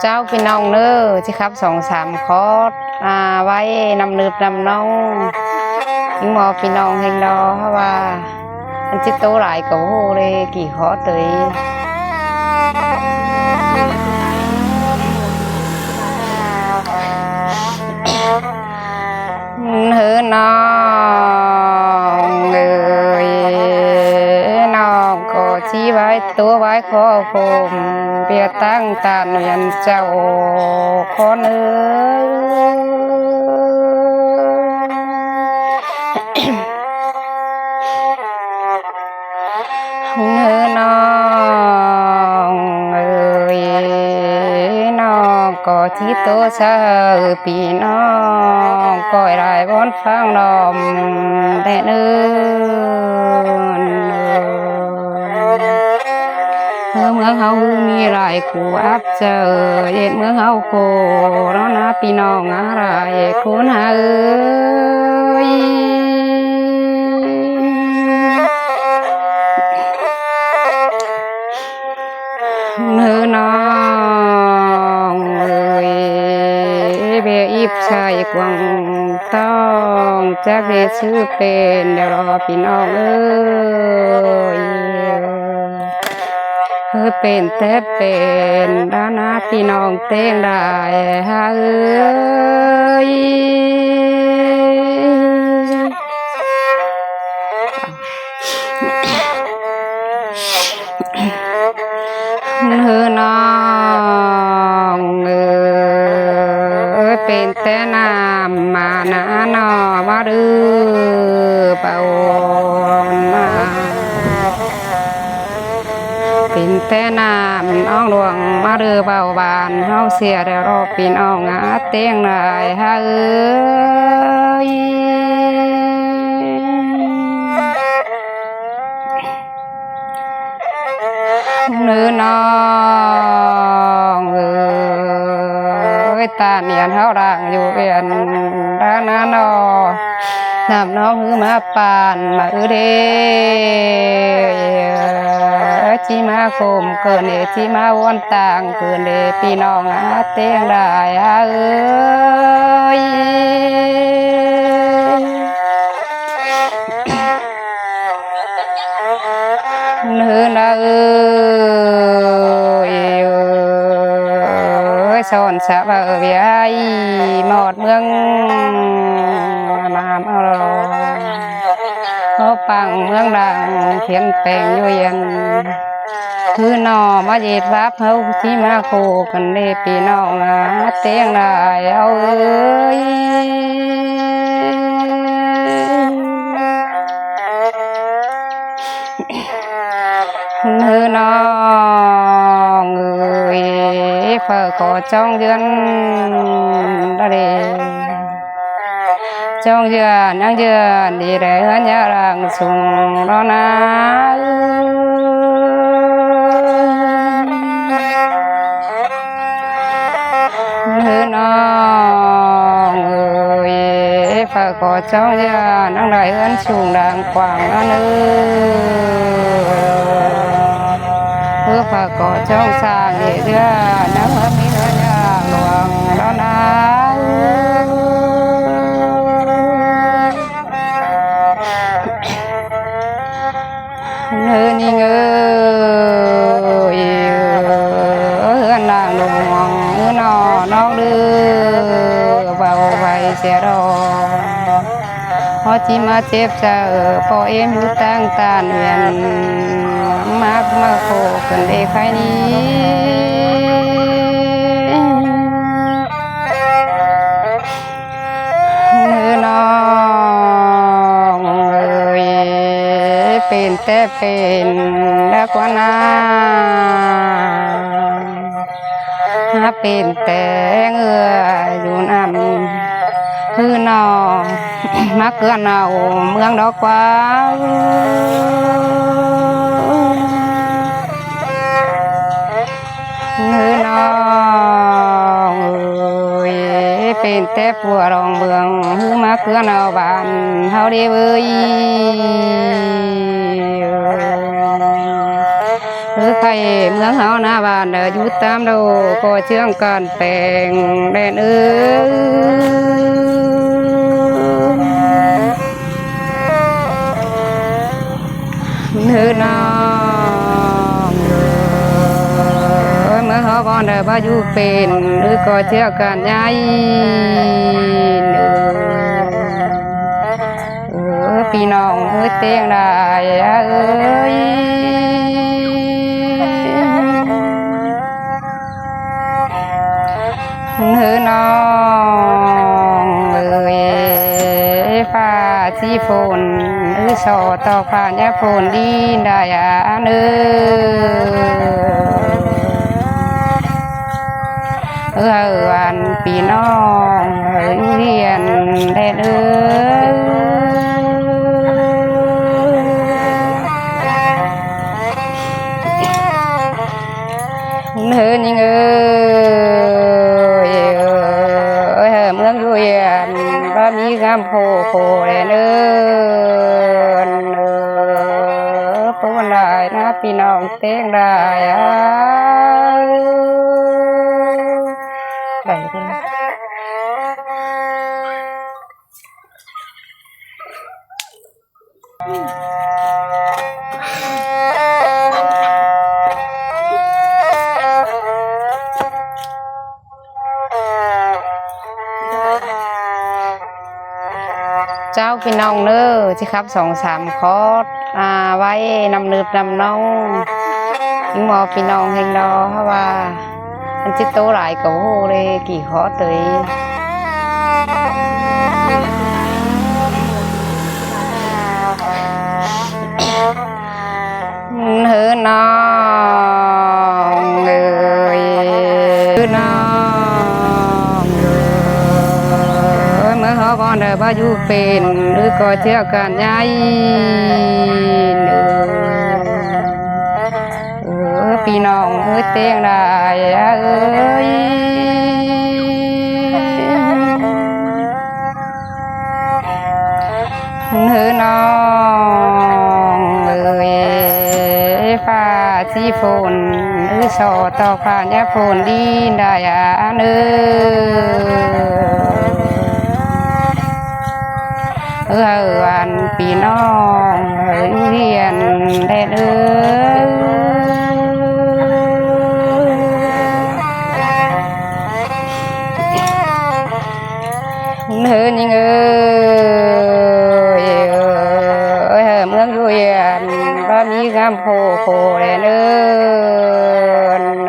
เจ้าพี่น้องเนอที่ครับ2-3คอร์สไว้นำเนืบนำน้องยิงหมอพี่น้องเฮงดอเพราะว่ามันจิตโตหลายกับโหเลยกี่คอร์สเลยเฮ้อน้องเลยน้องก็ชี้ไว้ตัวไว้ขอผมเปียตั้งตาเนียนเจ้าขอเนื้อน้องเอ้ยน้องก็ที่โตเช้าปีน้องก็ได้บอนฟังนอมแต่เนื้อเมืองเฮามีหลายคู่อับเจอเย็ดเมืองเฮาโคร้อนนะพี่น้องอะไรคุณเอ้ยเนื้อน้องเอ้ยเบียอิบชายกวางต้องจะเรียชื่อเป็นเดี๋ยวรอพี่น้องเอ้ยเป็นแต่เป็นด้านหน้าพี่น้องเต้งได้เอ้ยเนื้อน้องเป็นแต่น้ำมาหน้าหนอมาดื้อเป่ามาเป็นแต่น้ำน้องหลวงมาดื้อเบาบานเฮาเสียแล้วรอปีน้องเตียงได้เฮ้ยเนื้อน้องตาเนียนเฮาร่างอยู่เวียนด้านนั้นน้ำน้องหือมาปานมาเด้จีมาคมเกินเดจีมาวนต่างเกินเดพี่น้องเตียงได้เอ้ยเนื้อนาเอ้ยสอนสะบะเวียหมดเมืองน้ำเขาปังเมืองดังเขียนแปลงอยู่ยันคือหนอมาเย็ดรับเขาที่มาโคกันเดพี่น้องเตียงได้เอาเอ้ยเนื้อน้องเอ้ยเฝ้าขอจ้องเดือนได้จ้องเดือนยังเดือนดีได้เฮือนยารังสูงรอนาเนื้อน้องเอ้ยเฝ้าขอจ้องเดือนยังได้เฮือนสูงดังกว้างเนื้อฝากก่อจ้องสร้างเดือน้ำมีเนื้อย่างหลวงแล้วนะเนื้อนี่เงยนางหลวงนอน้องดื้อเบาไว้เสียรอพอที่มาเจ็บจะพอเอ็มอยู่ตั้งตาเนียนมาโคกันเด็กใครนี้เนื้อน้องเอ้ยเป็นแต่เป็นแล้วกว่านาเป็นแต่เงืออยู่น้ำคือนอมาเกลือนเอาเมืองดอกกว่าเนื้อน้องเอ้ย เป็นแต่ปัวรองเบืองหือมาเคลื่อนเอาบานเฮาได้เว้ยใครเมืองเฮาหน้าบ้านอยู่ตามเราก็เชื่องการแปลงแดนเนื้อน้องเมื่อเขาบอนบ้าอยู่เป็นหรือก็เชื่อการย้ายพี่น้องเตียงได้เอ้ยเนื้อน้องฟ้าสีฝนสอต่อฟ้าเนี่ยฝนดีได้เนื้วันพี่น้องเรียนได้เนื้อนี่เมืองอยู่เย็นบ้ามีงามโพเลยเนื้อปนได้นะพี่น้องเต้งได้ได้เจ้าพี่น้องเนอที่ครับ2-3 คอร์สไว้นำนืบนำน้องยิงมอพี่น้องเฮงดอเพราะว่ามันจิตโตหลายกับโหเลยกี่คอร์สเลยเฮ้อน้องเลยน้องเมื่อเขาบอนบ้าอยู่เป็นหรือก็เชื่อการย้ายพี่น้องเตียงได้เอ้ยเนื้อน้องฟ้าสีฝนสอต่อฟ้าเนี่ยฝนดีได้เนื้อวันพี่น้องเรียนได้เนื้อนี่เมืองอยู่เย็นบ้ามีงามโพเลยเนื้อ